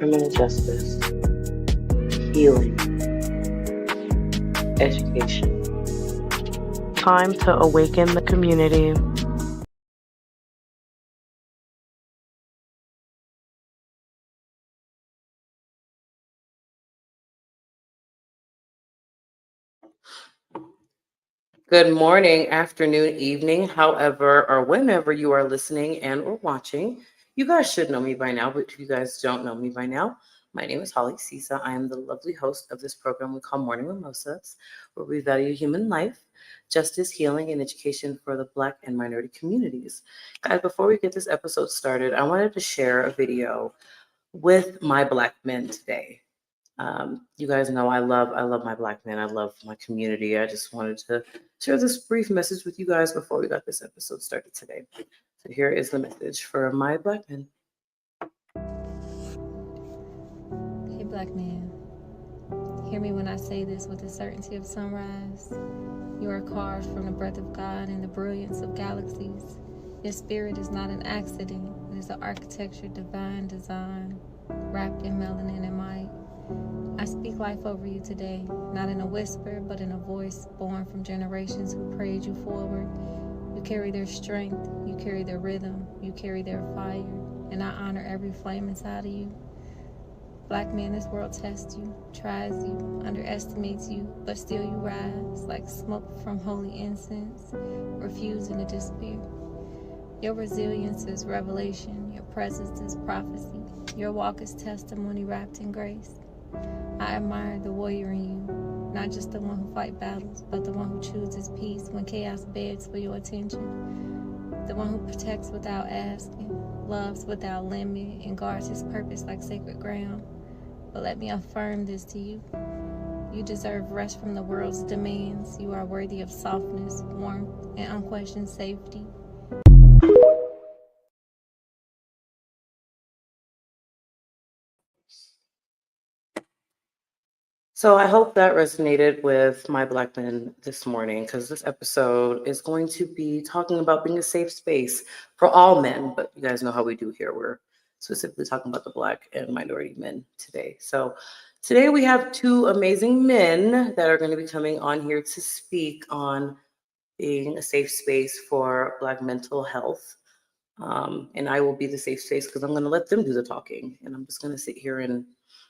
criminal justice, healing, education. Time to awaken the community. Good morning, afternoon, evening, however or whenever you are listening and or watching. You guys should know me by now, but if you guys don't know me by now, my name is Holly Sisa. I am the lovely host of this program we call Morning Mimosas, where we value human life, justice, healing, and education for the Black and minority communities. Guys, before we get this episode started, I wanted to share a video with my Black men today. You guys know I love my Black men. I love my community. I just wanted to share this brief message with you guys before we got this episode started today. So here is the message for my Black men. Hey, Black man, hear me when I say this with the certainty of sunrise. You are carved from the breath of God and the brilliance of galaxies. Your spirit is not an accident. It is an architecture, divine design, wrapped in melanin and might. I speak life over you today, not in a whisper, but in a voice born from generations who prayed you forward. You carry their strength, you carry their rhythm, you carry their fire, and I honor every flame inside of you. Black man, this world tests you, tries you, underestimates you, but still you rise like smoke from holy incense, refusing to disappear. Your resilience is revelation, your presence is prophecy, your walk is testimony wrapped in grace. I admire the warrior in you, not just the one who fights battles, but the one who chooses peace when chaos begs for your attention. The one who protects without asking, loves without limit, and guards his purpose like sacred ground. But let me affirm this to you. You deserve rest from the world's demands. You are worthy of softness, warmth, and unquestioned safety. So I hope that resonated with my Black men this morning because this episode is going to be talking about being a safe space for all men. But you guys know how we do here. We're specifically talking about the Black and minority men today. So today we have two amazing men that are going to be coming on here to speak on being a safe space for Black mental health. And I will be the safe space because I'm going to let them do the talking. And I'm just going to sit here and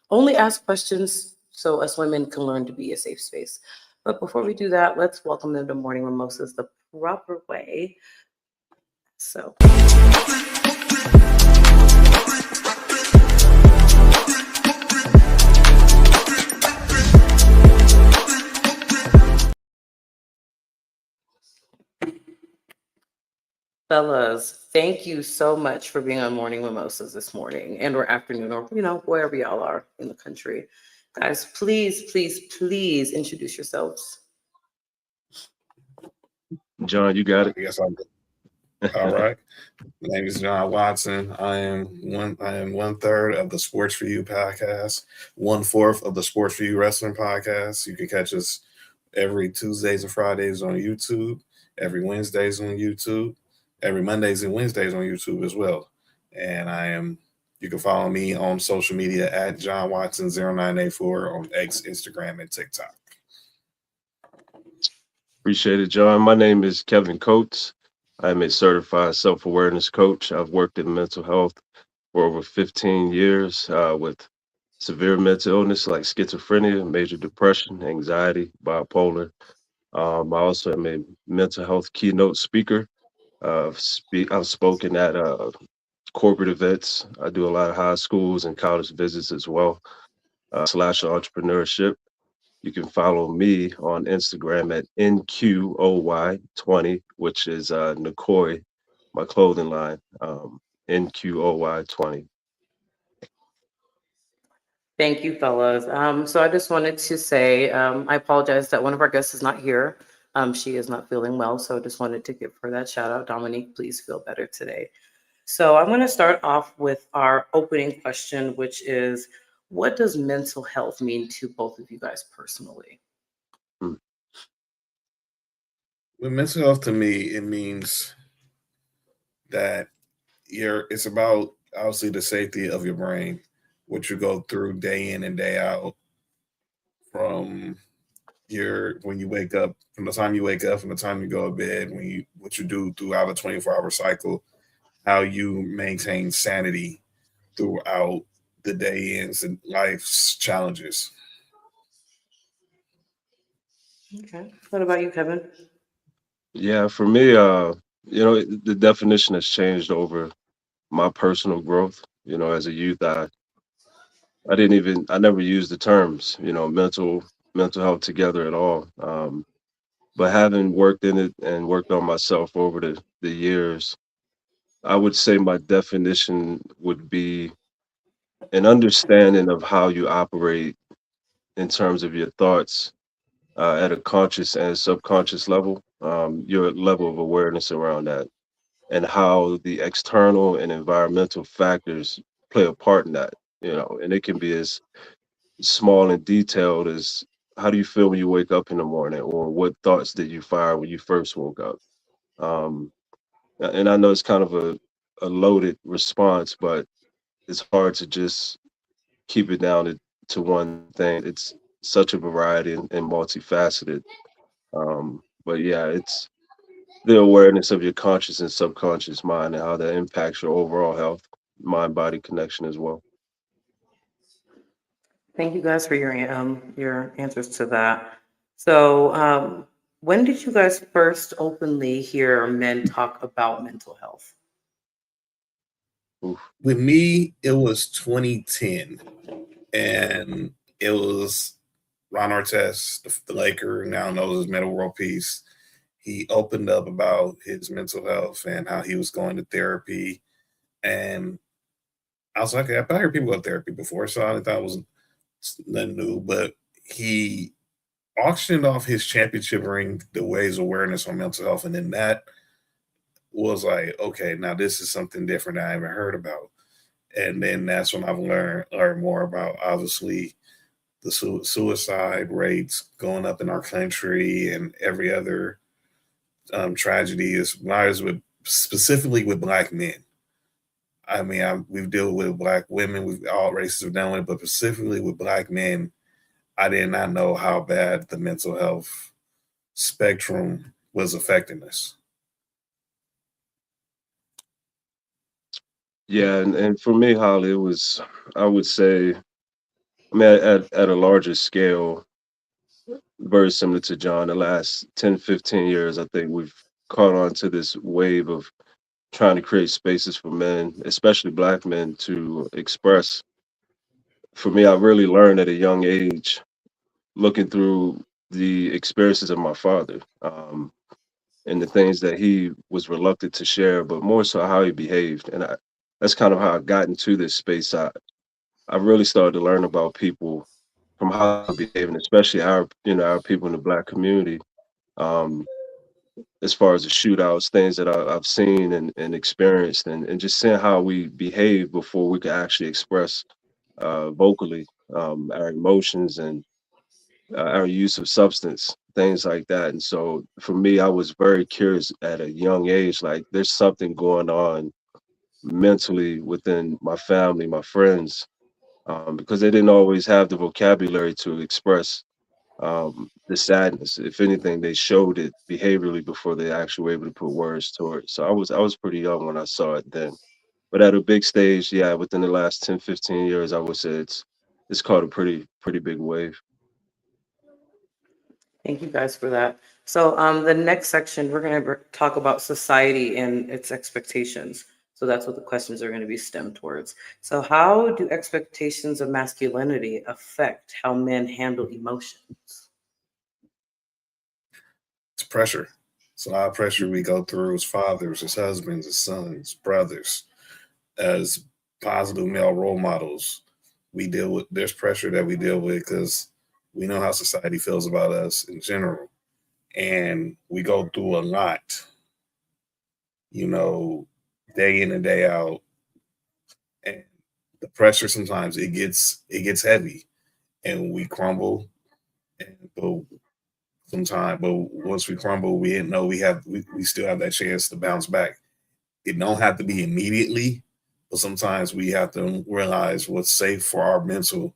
only ask questions so us women can learn to be a safe space. But before we do that, let's welcome them to Morning Mimosas the proper way. So. Fellas, thank you so much for being on Morning Mimosas this morning and or afternoon or, wherever y'all are in the country. Guys, please, please, please introduce yourselves. John, you got it. Yes, I'm good. All right. My name is John Watson. I am one third of the Sports for You podcast, 1/4 of the Sports for You Wrestling podcast. You can catch us every Tuesdays and Fridays on YouTube, every Wednesdays on YouTube, every Mondays and Wednesdays on YouTube as well. And you can follow me on social media at John Watson 0984 on X, Instagram, and TikTok. Appreciate it, John. My name is Kevin Coates. I'm a certified self-awareness coach. I've worked in mental health for over 15 years with severe mental illness like schizophrenia, major depression, anxiety, bipolar. I also am a mental health keynote speaker. I've spoken at corporate events. I do a lot of high schools and college visits as well, slash entrepreneurship. You can follow me on Instagram at NQOY20, which is Nikoi, my clothing line, NQOY20. Thank you, fellas. So I just wanted to say, I apologize that one of our guests is not here. She is not feeling well, so I just wanted to give her that shout out. Dominique, please feel better today. So I'm going to start off with our opening question, which is, what does mental health mean to both of you guys personally? With mental health to me, it means that it's about obviously the safety of your brain. what you go through day in and day out, from your when you wake up, from the time you wake up, from the time you go to bed, when you what you do throughout a 24-hour cycle, how you maintain sanity throughout the day ends and life's challenges. Okay. What about you, Kevin? Yeah, for me, the definition has changed over my personal growth. As a youth, I never used the terms, mental health together at all. But having worked in it and worked on myself over the years, I would say my definition would be an understanding of how you operate in terms of your thoughts at a conscious and subconscious level, your level of awareness around that, and how the external and environmental factors play a part in that. And it can be as small and detailed as how do you feel when you wake up in the morning, or what thoughts did you fire when you first woke up. Um, and I know it's kind of a loaded response, but it's hard to just keep it down to one thing. It's such a variety and multifaceted. But yeah, it's the awareness of your conscious and subconscious mind and how that impacts your overall health, mind body connection as well. Thank you guys for your answers to that. So, when did you guys first openly hear men talk about mental health? Oof. With me, it was 2010, and it was Ron Artest, the Laker, now known as Meta World Peace. He opened up about his mental health and how he was going to therapy. And I was like, I've heard people go to therapy before, so I thought it was nothing new. But he auctioned off his championship ring to raise awareness on mental health. And then that was like, okay, now this is something different I haven't heard about. And then that's when I've learned more about, obviously, the suicide rates going up in our country, and every other tragedy is lies with, specifically with Black men. I mean, we've dealt with Black women, we've all races have done with it, but specifically with Black men, I did not know how bad the mental health spectrum was affecting us. Yeah, and for me, Holly, it was, I would say, I mean, at a larger scale, very similar to John, the last 10, 15 years, I think we've caught on to this wave of trying to create spaces for men, especially Black men, to express. For me, I really learned at a young age, looking through the experiences of my father, and the things that he was reluctant to share, but more so how he behaved. And that's kind of how I got into this space. I really started to learn about people from how they behave, and especially our people in the Black community. Um, as far as the shootouts, things that I've seen and experienced, and just seeing how we behave before we could actually express vocally our emotions and our use of substance, things like that. And so for me, I was very curious at a young age, like there's something going on mentally within my family, my friends, because they didn't always have the vocabulary to express the sadness. If anything, they showed it behaviorally before they actually were able to put words to it. So I was pretty young when I saw it then. But at a big stage, yeah, within the last 10, 15 years, I would say it's caught a pretty big wave. Thank you guys for that. So, the next section, we're going to talk about society and its expectations. So, that's what the questions are going to be stemmed towards. So, how do expectations of masculinity affect how men handle emotions? It's pressure. It's a lot of pressure we go through as fathers, as husbands, as sons, brothers, as positive male role models. We deal with There's pressure that we deal with because we know how society feels about us in general, and we go through a lot, you know, day in and day out, and the pressure sometimes it gets heavy, and we crumble, and but but once we crumble, we didn't know we still have that chance to bounce back. It don't have to be immediately, But sometimes we have to realize what's safe for our mental,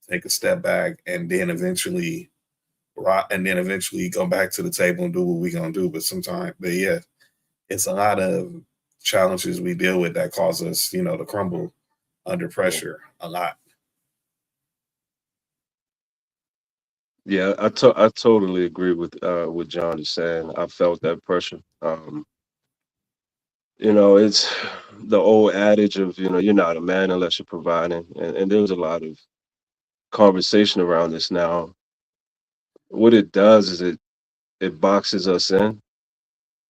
take a step back, and then eventually go back to the table and do what we're gonna do. But sometimes, but yeah, it's a lot of challenges we deal with that cause us, to crumble under Yeah. pressure a lot. Yeah, I totally agree with what John is saying. I felt that pressure. It's the old adage of, you're not a man unless you're providing. And there's a lot of conversation around this now. What it does is it boxes us in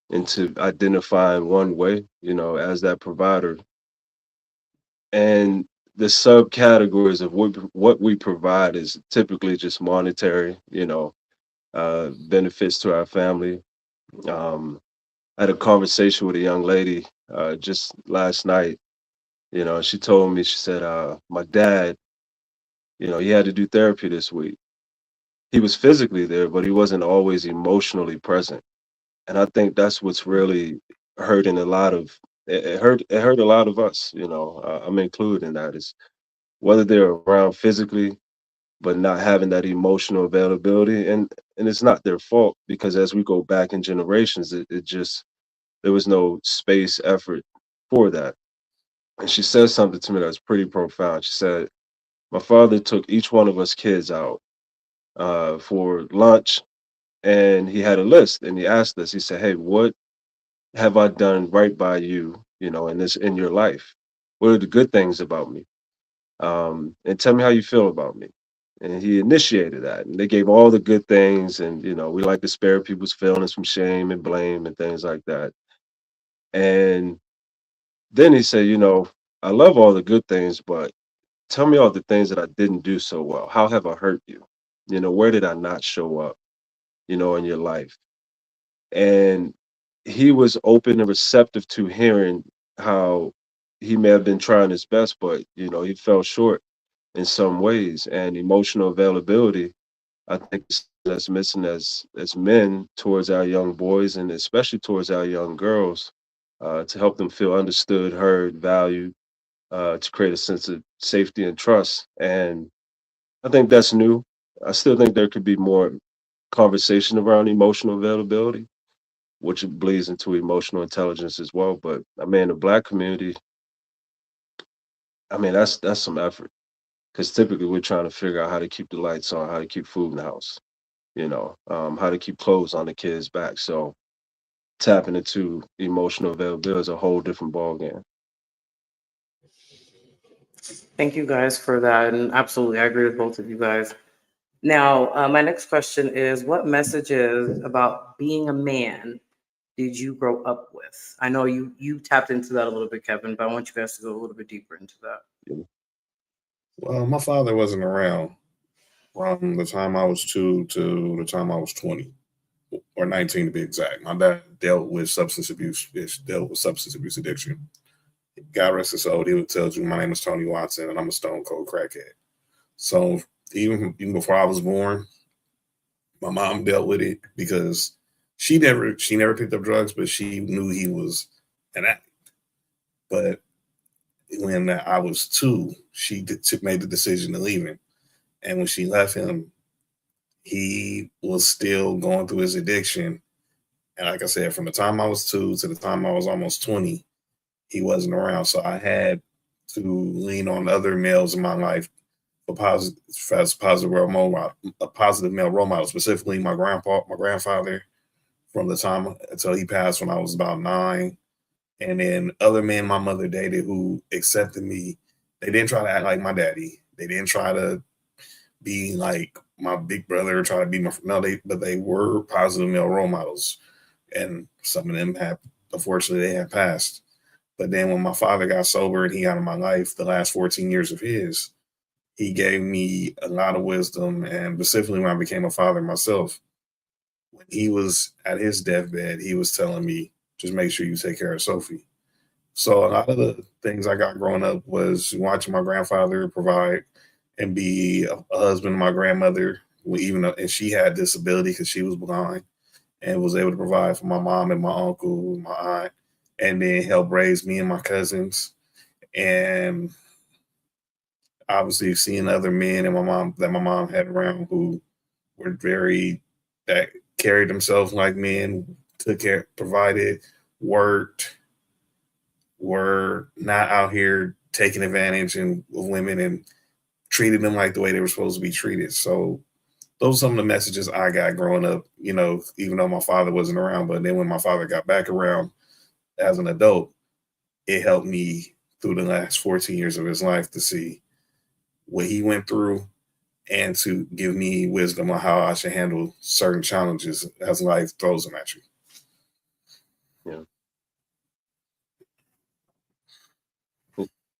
into identifying one way, as that provider. And the subcategories of what we provide is typically just monetary, benefits to our family. Um, I had a conversation with a young lady just last night. She told me, she said, my dad, he had to do therapy this week. He was physically there, but he wasn't always emotionally present. And I think that's what's really hurting a lot of it hurt a lot of us, I'm included in that, is whether they're around physically but not having that emotional availability. And it's not their fault, because as we go back in generations, it just there was no space effort for that. And she said something to me that's pretty profound. She said, my father took each one of us kids out for lunch, and he had a list, and he asked us, he said, hey, what have I done right by you, in your life? What are the good things about me? And tell me how you feel about me. And he initiated that. And they gave all the good things. And, we like to spare people's feelings from shame and blame and things like that. And then he said, I love all the good things, but tell me all the things that I didn't do so well. How have I hurt you? Where did I not show up, in your life? And he was open and receptive to hearing how he may have been trying his best, but, he fell short in some ways. And emotional availability, I think, is that's missing as men towards our young boys, and especially towards our young girls, to help them feel understood, heard, valued, to create a sense of safety and trust. And I think that's new. I still think there could be more conversation around emotional availability, which bleeds into emotional intelligence as well. But I mean, the Black community, I mean, that's some effort, because typically we're trying to figure out how to keep the lights on, how to keep food in the house, how to keep clothes on the kids' back. So tapping into emotional availability is a whole different ballgame. Thank you guys for that. And absolutely, I agree with both of you guys. Now, my next question is, what messages about being a man did you grow up with? I know you tapped into that a little bit, Kevin, but I want you guys to go a little bit deeper into that. You know? Well, my father wasn't around from the time I was 2 to the time I was 20 or 19 to be exact. My dad dealt with substance abuse, dealt with substance abuse addiction. God rest his soul, he would tell you, my name is Tony Watson and I'm a stone cold crackhead. So even before I was born, my mom dealt with it because she never picked up drugs, but she knew he was an addict. But when I was 2, she made the decision to leave him. And when she left him, he was still going through his addiction. And like I said, from the time I was 2 to the time I was almost 20, he wasn't around. So I had to lean on other males in my life for positive, as positive role model, a positive male role model, specifically my grandfather, from the time until he passed when I was about 9. And then other men my mother dated who accepted me. They didn't try to act like my daddy. They didn't try to be like my big brother, try to be my no. But they were positive male role models, and some of them have, unfortunately, they have passed. But then when my father got sober and he got in my life, the last 14 years of his, he gave me a lot of wisdom, and specifically when I became a father myself, when he was at his deathbed, he was telling me, just make sure you take care of Sophie. So a lot of the things I got growing up was watching my grandfather provide and be a husband to my grandmother, even though, and she had disability because she was blind, and was able to provide for my mom and my uncle, my aunt, and then help raise me and my cousins. And obviously seeing other men and my mom had around who were that carried themselves like men, took care, provided, worked, were not out here taking advantage of women and treated them like the way they were supposed to be treated. So those are some of the messages I got growing up, even though my father wasn't around. But then when my father got back around as an adult, it helped me through the last 14 years of his life to see what he went through and to give me wisdom on how I should handle certain challenges as life throws them at you. Yeah.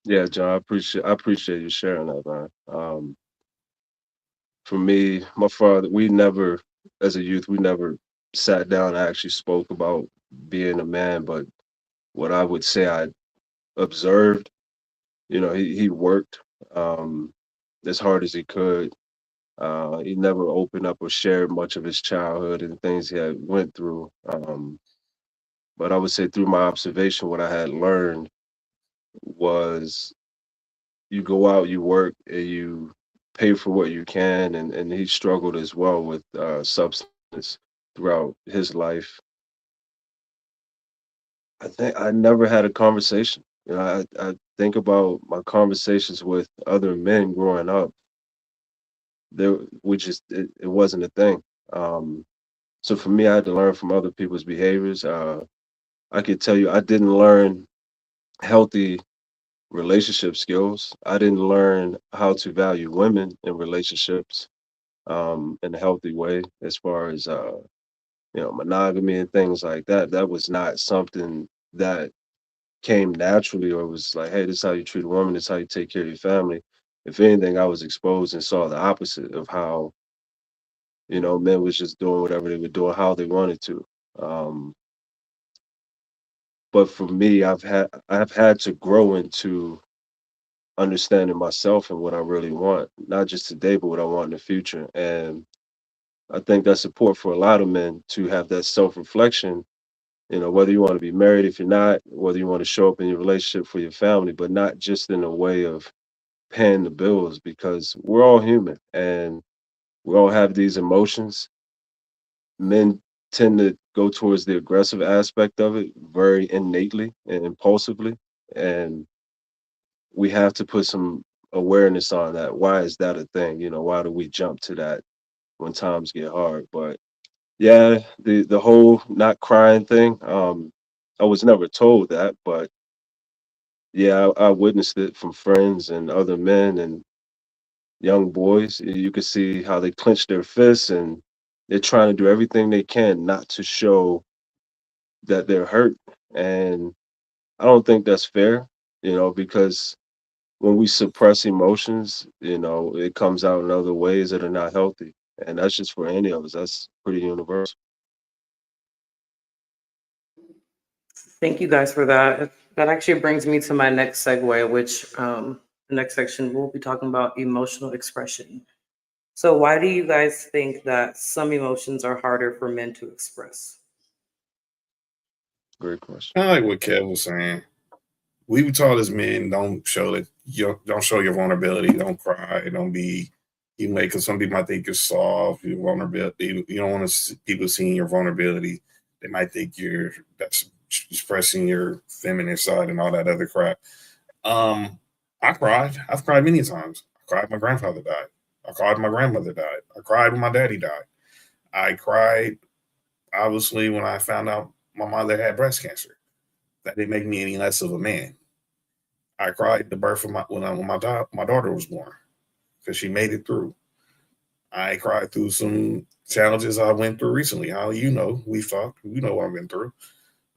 Yeah, John, I appreciate you sharing that, man. For me, my father, we never, as a youth, we never sat down and actually spoke about being a man. But what I would say I observed, he worked um, as hard as he could. He never opened up or shared much of his childhood and things he had went through. But I would say through my observation, what I had learned was you go out, you work, and you pay for what you can. And he struggled as well with substance throughout his life. I think I never had a conversation. I think about my conversations with other men growing up. There, it wasn't a thing. Um, so for me, I had to learn from other people's behaviors. I could tell you, I didn't learn healthy relationship skills. I didn't learn how to value women in relationships in a healthy way, as far as monogamy and things like that. That was not something that came naturally, or was like, hey, this is how you treat a woman, this is how you take care of your family. If anything, I was exposed and saw the opposite of how men was just doing whatever they were doing, how they wanted to. Um, but for me, I've had to grow into understanding myself and what I really want, not just today, but what I want in the future. And I think that's important for a lot of men to have that self reflection. Whether you want to be married, if you're not, whether you want to show up in your relationship for your family, but not just in a way of paying the bills, because we're all human and we all have these emotions. Men tend to go towards the aggressive aspect of it very innately and impulsively. And we have to put some awareness on that. Why is that a thing? Why do we jump to that when times get hard? But yeah, the whole not crying thing, I was never told that, but yeah, I witnessed it from friends and other men and young boys. You could see how they clench their fists and they're trying to do everything they can not to show that they're hurt. And I don't think that's fair, because when we suppress emotions, it comes out in other ways that are not healthy. And that's just for any of us. That's pretty universal. Thank you guys for that. That actually brings me to my next segue, which the next section we'll be talking about emotional expression. So, why do you guys think that some emotions are harder for men to express? Great question. Kind of like what Kev was saying. We were taught as men, don't show your vulnerability, don't cry, don't be. You may, because some people might think you're soft, you're vulnerability. You don't want people seeing your vulnerability. They might think that's expressing your feminine side and all that other crap. Um, I cried. I've cried many times. I cried when my grandfather died. I cried when my grandmother died. I cried when my daddy died. I cried, obviously, when I found out my mother had breast cancer. That didn't make me any less of a man. I cried at the birth of my daughter was born because she made it through. I cried through some challenges I went through recently. How we've talked. You know what I've been through.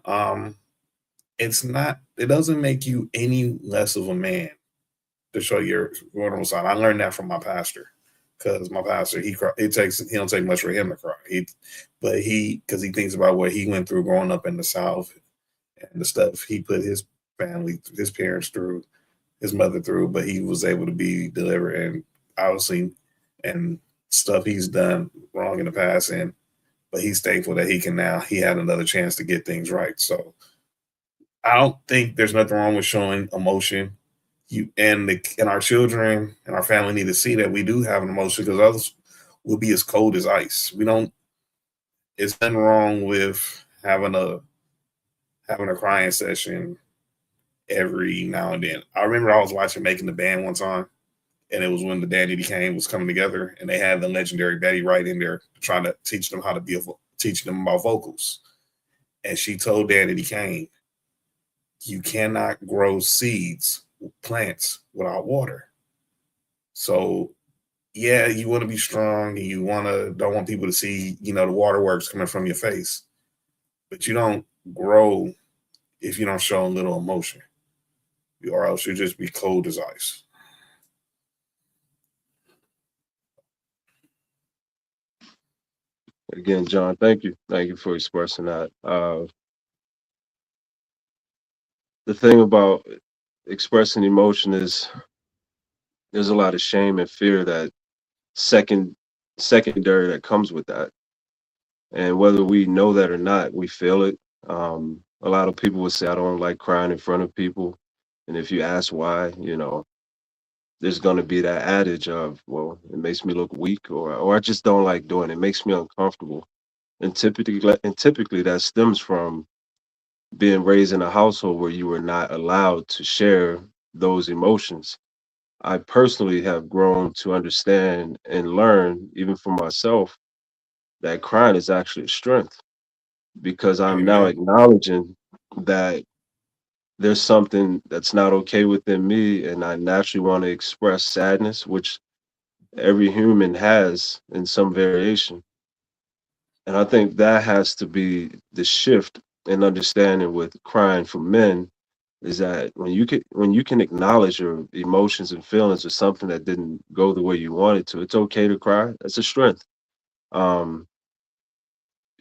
Um, it's not. It doesn't make you any less of a man to show your vulnerable side. I learned that from my pastor because my pastor he don't take much for him to cry. Because he thinks about what he went through growing up in the South and the stuff he put his family, his parents through, his mother through, but he was able to be delivered and obviously and stuff he's done wrong in the past but he's thankful that he had another chance to get things right. So I don't think there's nothing wrong with showing emotion. And our children and our family need to see that we do have an emotion, because others will be as cold as ice. We don't. It's nothing wrong with having a crying session every now and then. I remember I was watching Making the Band one time, and it was when the Danny Kane was coming together, and they had the legendary Betty Wright in there trying to teach them how to teaching them about vocals. And she told Danny Kane, "You cannot grow seeds, plants without water." So yeah, you want to be strong, and you don't want people to see, the waterworks coming from your face, but you don't grow if you don't show a little emotion, or else you'll just be cold as ice. Again, John, thank you. Thank you for expressing that. The thing about expressing emotion is there's a lot of shame and fear that second secondary that comes with that. And whether we know that or not, we feel it. A lot of people would say, I don't like crying in front of people. And if you ask why, there's going to be that adage of, well, it makes me look weak, or I just don't like doing it. It makes me uncomfortable. And typically that stems from being raised in a household where you were not allowed to share those emotions. I personally have grown to understand and learn, even for myself, that crying is actually a strength, because I'm now Amen. acknowledging that there's something that's not okay within me, and I naturally want to express sadness, which every human has in some variation. And I think that has to be the shift in understanding with crying for men, is that when you can acknowledge your emotions and feelings or something that didn't go the way you wanted to, it's okay to cry. That's a strength. Um,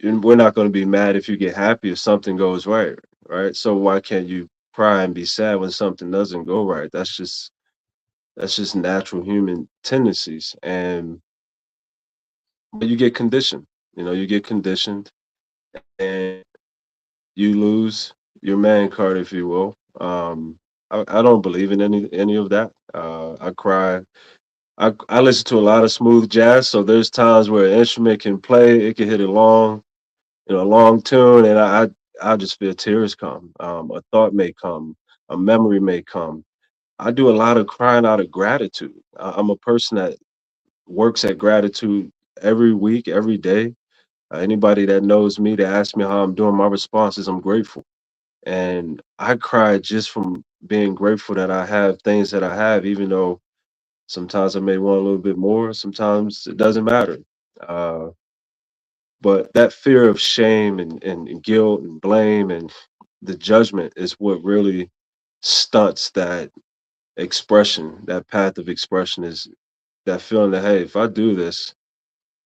and we're not going to be mad if you get happy if something goes right, right? So why can't you cry and be sad when something doesn't go right? That's just natural human tendencies, and but you get conditioned. You get conditioned, and you lose your man card, if you will. I don't believe in any of that. I cry. I listen to a lot of smooth jazz, so there's times where an instrument can play, it can hit a long tune, and I just feel tears come. A thought may come, a memory may come. I do a lot of crying out of gratitude. I'm a person that works at gratitude every week, every day. Anybody that knows me, that asks me how I'm doing, my response is I'm grateful. And I cry just from being grateful that I have things that I have, even though sometimes I may want a little bit more, sometimes it doesn't matter. Uh, but that fear of shame and guilt and blame and the judgment is what really stunts that expression. That path of expression is that feeling that, hey, if I do this,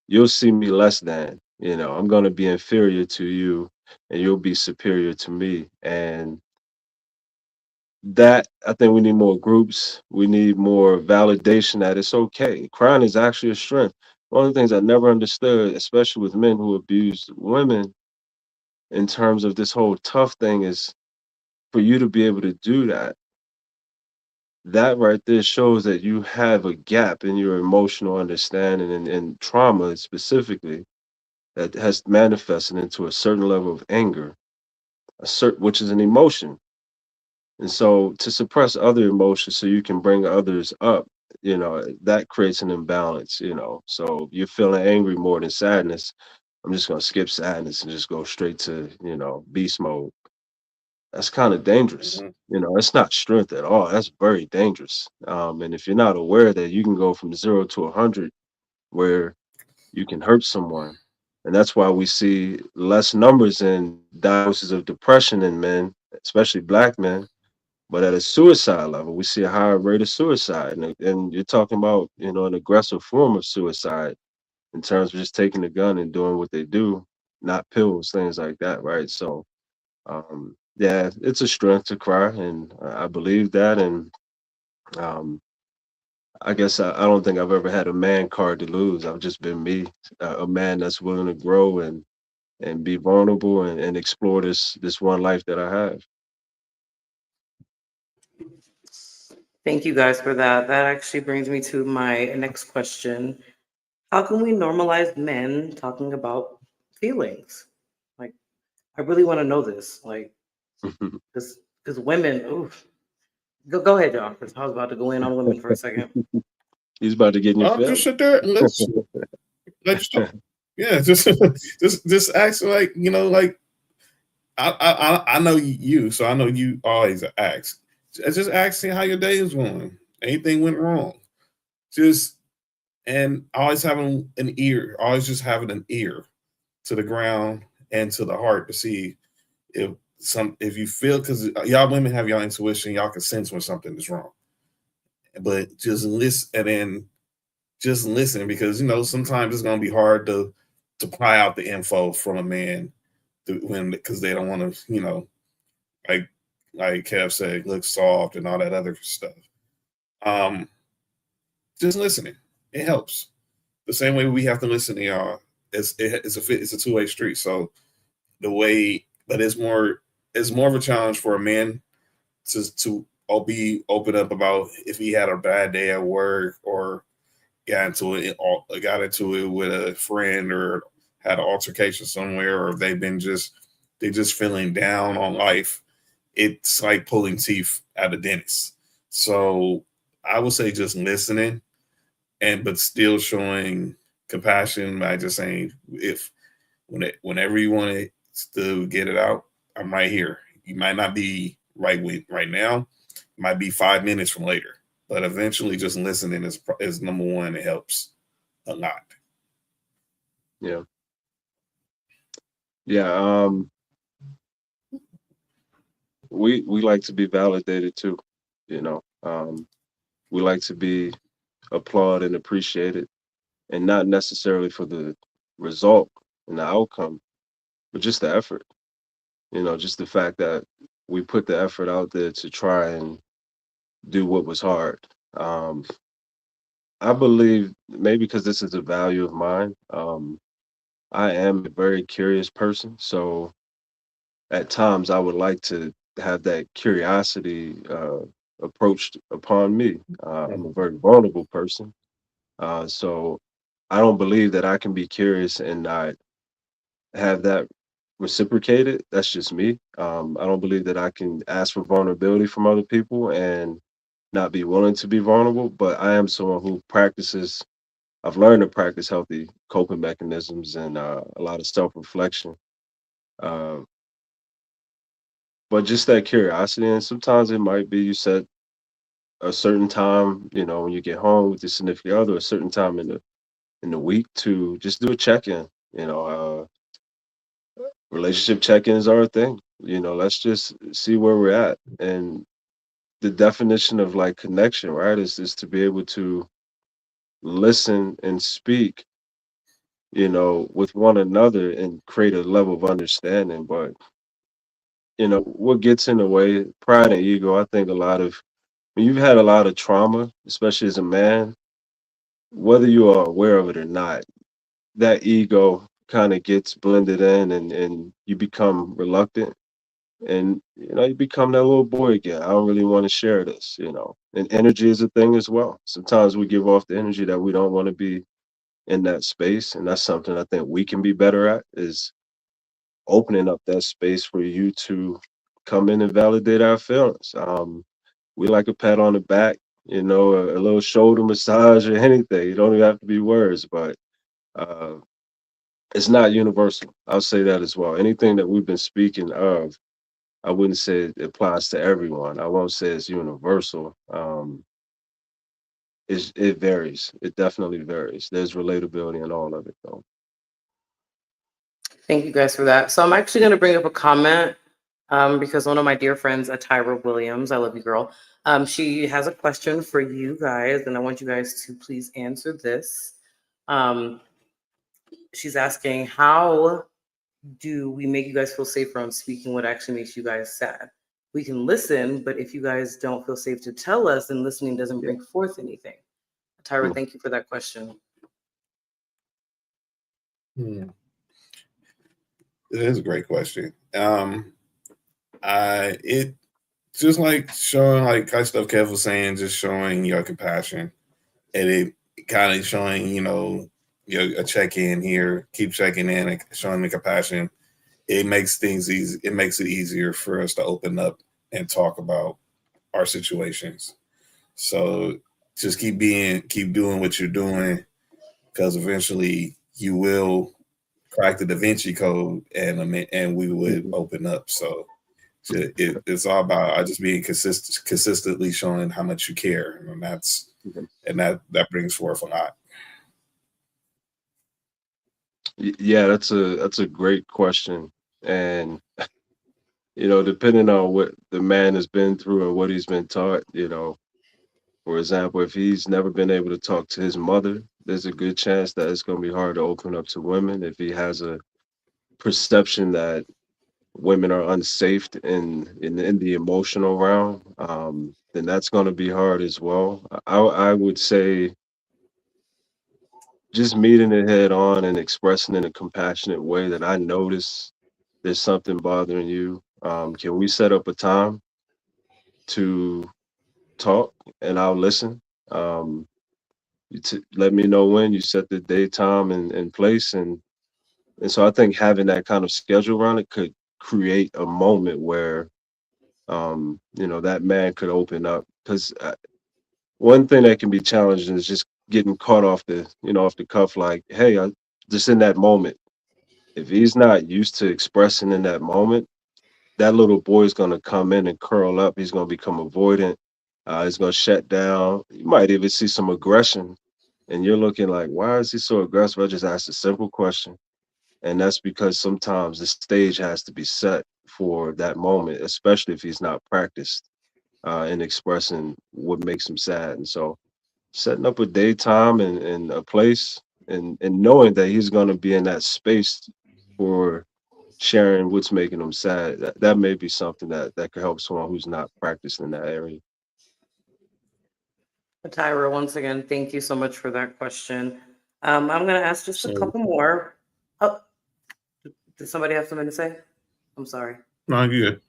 you'll see me less than. I'm going to be inferior to you, and you'll be superior to me. And that, I think we need more groups. We need more validation that it's okay. Crying is actually a strength. One of the things I never understood, especially with men who abuse women, in terms of this whole tough thing, is for you to be able to do that. That right there shows that you have a gap in your emotional understanding and trauma specifically that has manifested into a certain level of anger, which is an emotion. And so to suppress other emotions so you can bring others up, that creates an imbalance. So you're feeling angry more than sadness. I'm just gonna skip sadness and just go straight to, beast mode. That's kind of dangerous. Mhm. It's not strength at all. That's very dangerous. And if you're not aware that you can go from 0 to 100, where you can hurt someone, and that's why we see less numbers in diagnosis of depression in men, especially black men. But at a suicide level, we see a higher rate of suicide, and you're talking about an aggressive form of suicide in terms of just taking the gun and doing what they do, not pills, things like that, right? So yeah, it's a strength to cry, and I believe that. And um, I guess I don't think I've ever had a man card to lose. I've just been me, a man that's willing to grow and be vulnerable and explore this one life that I have. Thank you guys for that. That actually brings me to my next question. How can we normalize men talking about feelings? Like, I really want to know this. Like, because women, oof. Go ahead, John, because I was about to go in on women for a second. He's about to get in your I'll just feelings. sit there and let you talk. Yeah, just ask like like I know you, so I know you always ask. Just asking how your day is going. Anything went wrong? Just and always having an ear, always just having an ear to the ground and to the heart to see if you feel, because y'all women have y'all intuition, y'all can sense when something is wrong. But just listen, and then just listen, because sometimes it's gonna be hard to pry out the info from a man when because they don't want to like Kev said, look soft and all that other stuff. Um, just listening, it helps. The same way we have to listen to y'all. It's a two-way street. So but it's more of a challenge for a man to all be open up about if he had a bad day at work or got into it with a friend or had an altercation somewhere, or they just feeling down on life. It's like pulling teeth at a dentist. So I would say just listening but still showing compassion by just saying whenever you want to get it out, I'm right here. You might not be right now, it might be 5 minutes from later, but eventually just listening is number one. It helps a lot. Yeah. Yeah. We like to be validated too, you know. We like to be applauded and appreciated, and not necessarily for the result and the outcome, but just the effort. Just the fact that we put the effort out there to try and do what was hard. Um, I believe maybe because this is a value of mine. I am a very curious person, so at times I would like to have that curiosity approached upon me. I'm a very vulnerable person, so I don't believe that I can be curious and not have that reciprocated. That's just me. I don't believe that I can ask for vulnerability from other people and not be willing to be vulnerable. But I am someone who practices. I've learned to practice healthy coping mechanisms and a lot of self reflection. Uh, but just that curiosity, and sometimes it might be you set a certain time, when you get home with your significant other, a certain time in the week to just do a check in. Relationship check ins are a thing. Let's just see where we're at. And the definition of like connection, right, is to be able to listen and speak, with one another and create a level of understanding. But what gets in the way, pride and ego. I think a lot of when you've had a lot of trauma, especially as a man, whether you are aware of it or not, that ego kind of gets blended in, and you become reluctant, and you become that little boy again. I don't really want to share this, and energy is a thing as well. Sometimes we give off the energy that we don't want to be in that space, and that's something I think we can be better at, is opening up that space for you to come in and validate our feelings. We like a pat on the back, a little shoulder massage or anything. You don't even have to be words, but uh, it's not universal. I'll say that as well. Anything that we've been speaking of, I wouldn't say it applies to everyone. I won't say it's universal. It varies. It definitely varies. There's relatability in all of it, though. Thank you guys for that. So I'm actually going to bring up a comment because one of my dear friends, Tyra Williams, I love you, girl. She has a question for you guys, and I want you guys to please answer this. Um, she's asking, how do we make you guys feel safer on speaking what actually makes you guys sad? We can listen, but if you guys don't feel safe to tell us, then listening doesn't Yeah. bring forth anything. Tyra, Hmm. thank you for that question. Hmm. It is a great question. I it just like showing like kind of stuff Kev was saying, just showing your compassion, and it kind of showing a check in here, keep checking in and showing the compassion. It makes things easy. It makes it easier for us to open up and talk about our situations. So just keep doing what you're doing, because eventually you will crack the Da Vinci Code, and we would Mhm. open up. So it's all about just being consistently showing how much you care, and Mhm. that brings forth a lot. Yeah, that's a great question. And depending on what the man has been through and what he's been taught, for example, if he's never been able to talk to his mother, there's a good chance that it's going to be hard to open up to women. If he has a perception that women are unsafe in the emotional realm, then that's going to be hard as well. I would say just meeting it head on and expressing in a compassionate way that I notice there's something bothering you. Can we set up a time to talk and I'll listen? Um, Let me know when you set the day, time, and place, and so I think having that kind of schedule around it could create a moment where that man could open up. Because one thing that can be challenging is just getting caught off the cuff, like, hey, just in that moment. If he's not used to expressing in that moment, that little boy is going to come in and curl up. He's going to become avoidant. He's going to shut down. You might even see some aggression. And you're looking like, why is he so aggressive? I just asked a simple question. And that's because sometimes the stage has to be set for that moment, especially if he's not practiced in expressing what makes him sad. And so setting up a daytime and a place and knowing that he's going to be in that space for sharing what's making them sad. That may be something that could help someone who's not practiced in that area. Tyra, once again, thank you so much for that question. I'm going to ask just a So couple more. Oh, did somebody have something to say? I'm sorry. no, you're good.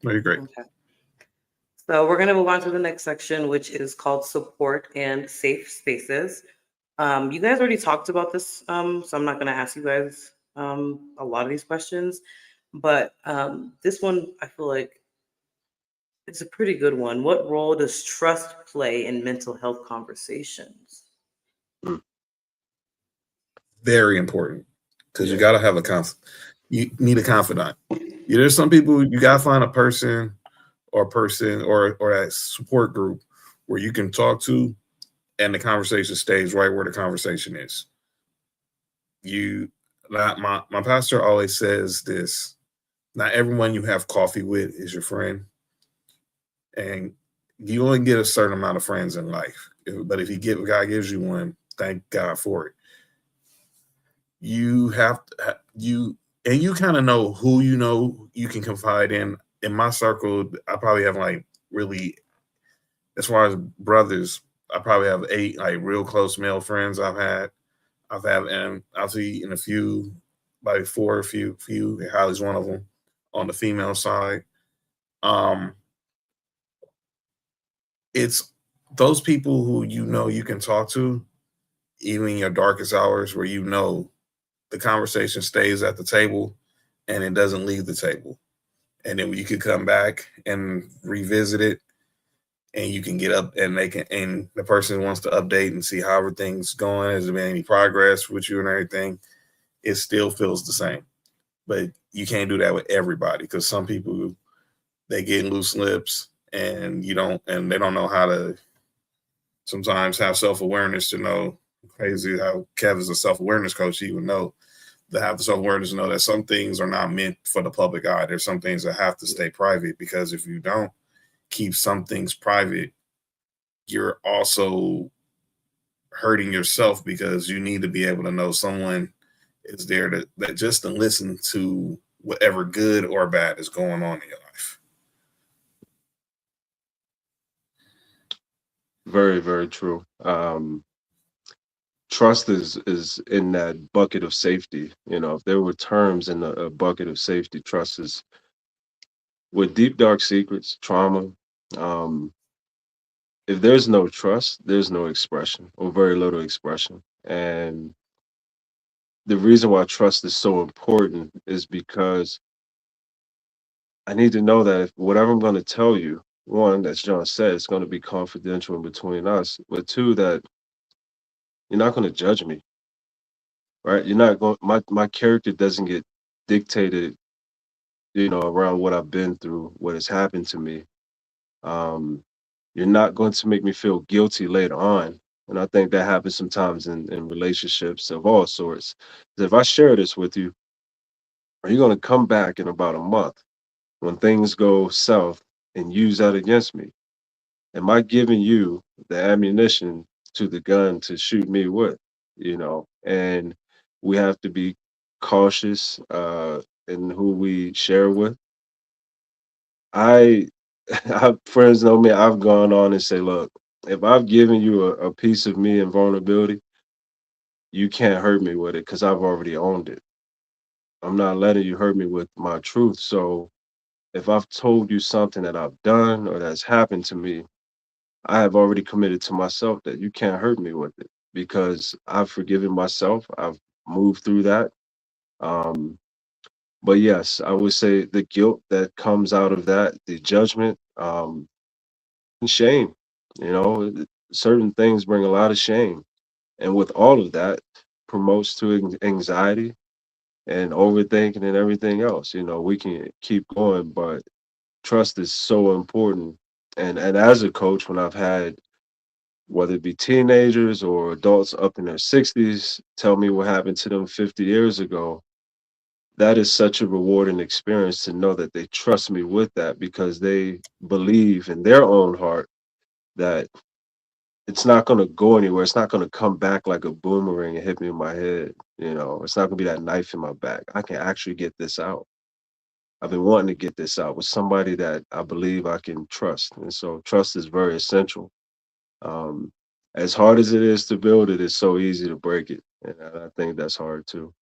No, you're great. Okay. So we're going to move on to the next section, which is called support and safe spaces. You guys already talked about this, so I'm not going to ask you guys a lot of these questions, but this one I feel like it's a pretty good one. What role does trust play in mental health conversations? Mm, Very important, because you yeah. got to have you need a confidant. There's some people you got to find a person or that support group where you can talk to, and the conversation stays right where the conversation is. You not my pastor always says this: not everyone you have coffee with is your friend, and you only get a certain amount of friends in life. But if God gives you one, thank God for it. You have to, you and you kind of know who you can confide in. In my circle, I probably have like really, as far as brothers, I probably have 8 like real close male friends and I'll see in a few, like 4, few. Holly's one of them on the female side. Um, it's those people who you can talk to, even in your darkest hours, where the conversation stays at the table and it doesn't leave the table. And then you could come back and revisit it, and you can get up and and the person wants to update and see how everything's going. Has there been any progress with you and everything? It still feels the same. But you can't do that with everybody, because some people, they get loose lips, and they don't know how to sometimes have self-awareness to know. Crazy how Kevin's a self-awareness coach. He would know to have the self-awareness to know that some things are not meant for the public eye. There's some things that have to stay private, because if you don't keep some things private, you're also hurting yourself, because you need to be able to know someone is there that just to listen to whatever good or bad is going on in your life. Very, very true. Trust is in that bucket of safety. If there were terms in a bucket of safety, trust is with deep dark secrets, trauma. Um, if there's no trust, there's no expression or very little expression. And the reason why trust is so important is because I need to know that if whatever I'm going to tell you, one, as John said, it's going to be confidential in between us, but two, that you're not going to judge me, right? You're not going. My character doesn't get dictated, around what I've been through, what has happened to me. Um, you're not going to make me feel guilty later on. And I think that happens sometimes in relationships of all sorts. If I share this with you, are you going to come back in about a month when things go south and use that against me? Am I giving you the ammunition to the gun to shoot me with? And we have to be cautious in who we share with. I, I friends know me. I've gone on and say, look, if I've given you a piece of me and vulnerability, you can't hurt me with it because I've already owned it. I'm not letting you hurt me with my truth. So if I've told you something that I've done or that's happened to me, I have already committed to myself that you can't hurt me with it because I've forgiven myself. I've moved through that. Um, but yes, I would say the guilt that comes out of that, the judgment, and shame. Certain things bring a lot of shame, and with all of that, promotes to anxiety and overthinking and everything else. We can keep going, but trust is so important. And as a coach, when I've had whether it be teenagers or adults up in their 60s tell me what happened to them 50 years ago, that is such a rewarding experience to know that they trust me with that because they believe in their own heart that it's not going to go anywhere. It's not going to come back like a boomerang and hit me in my head. It's not going to be that knife in my back. I can actually get this out. I've been wanting to get this out with somebody that I believe I can trust. And so trust is very essential. Um, as hard as it is to build it, it's so easy to break it. And I think that's hard too.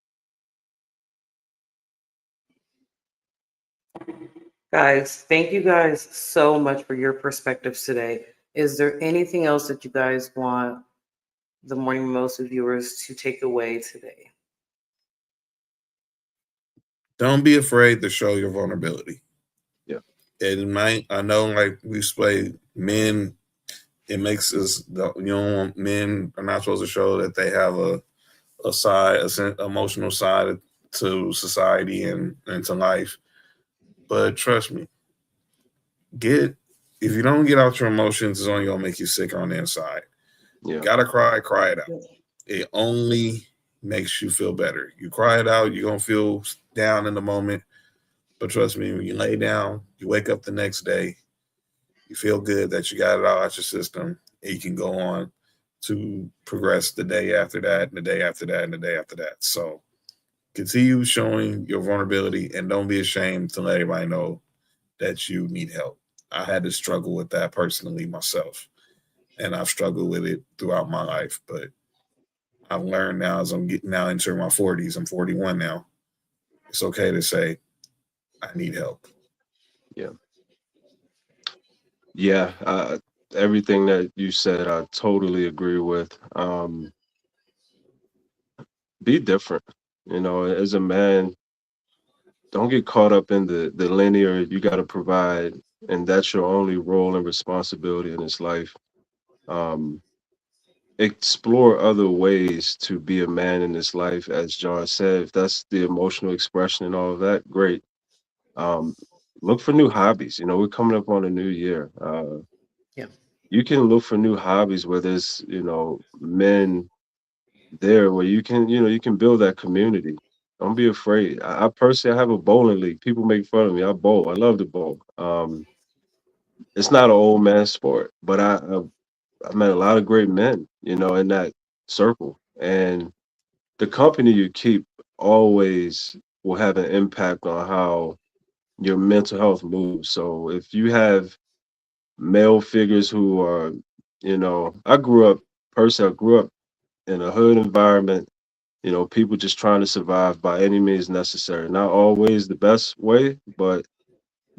Guys, thank you guys so much for your perspectives today. Is there anything else that you guys want the Morning Mimosa viewers to take away today? Don't be afraid to show your vulnerability. Yeah. It might, I know, like we explained, men, it makes us, men are not supposed to show that they have a side, emotional side to society and to life. But trust me, get if you don't get out your emotions, it's only gonna make you sicker on the inside. Yeah. Gotta cry, cry it out. It only makes you feel better. You cry it out, you're gonna feel down in the moment. But trust me, when you lay down, you wake up the next day, you feel good that you got it all out your system, and you can go on to progress the day after that, and the day after that, and the day after that. So continue showing your vulnerability and don't be ashamed to let everybody know that you need help. I had to struggle with that personally myself, and I've struggled with it throughout my life. But I've learned now as I'm getting now into my 40s, I'm 41 now. It's okay to say, I need help. Yeah. Yeah. Everything that you said, I totally agree with. Be different. As a man, don't get caught up in the linear, you got to provide, and that's your only role and responsibility in this life. Um, Explore other ways to be a man in this life, as John said. If that's the emotional expression and all of that, great. Um, Look for new hobbies. We're coming up on a new year. Yeah. You can look for new hobbies where there's, men there where you can build that community. Don't be afraid. I personally I have a bowling league. People make fun of me. I bowl. I love to bowl. It's not an old man sport, but I met a lot of great men, in that circle. And the company you keep always will have an impact on how your mental health moves. So if you have male figures who are, I grew up in a hood environment, people just trying to survive by any means necessary. Not always the best way, but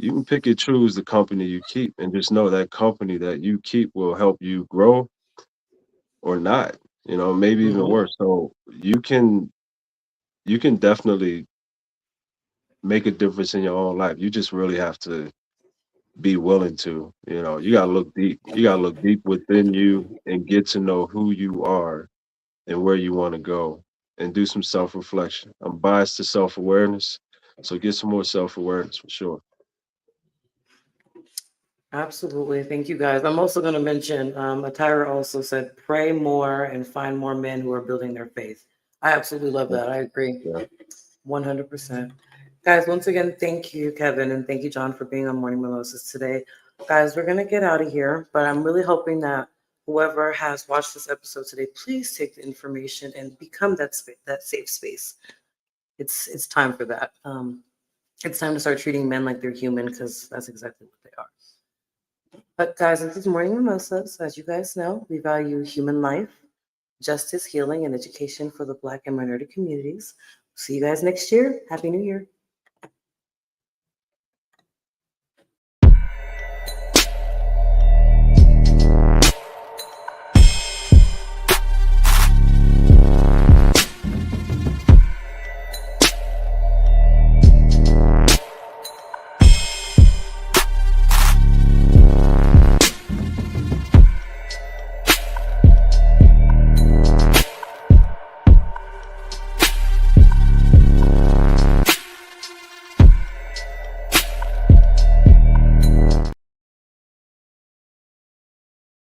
you can pick and choose the company you keep, and just know that company that you keep will help you grow or not. Maybe even Hmm. worse. So you can definitely make a difference in your own life. You just really have to be willing to. You gotta look deep. You gotta look deep within you and get to know who you are and where you want to go, and do some self reflection. I'm biased to self awareness, so get some more self awareness for sure. Absolutely. Thank you guys. I'm also going to mention, Atira also said, pray more and find more men who are building their faith. I absolutely love that. I agree. Yeah. 100%. Guys, once again, thank you, Kevin, and thank you, John, for being on Morning Mimosas today. Guys, we're going to get out of here, but I'm really hoping that whoever has watched this episode today, please take the information and become that safe space. It's time for that. It's time to start treating men like they're human, because that's exactly what they are. But guys, this is Morning Mimosas. As you guys know, we value human life, justice, healing, and education for the Black and minority communities. See you guys next year. Happy New Year.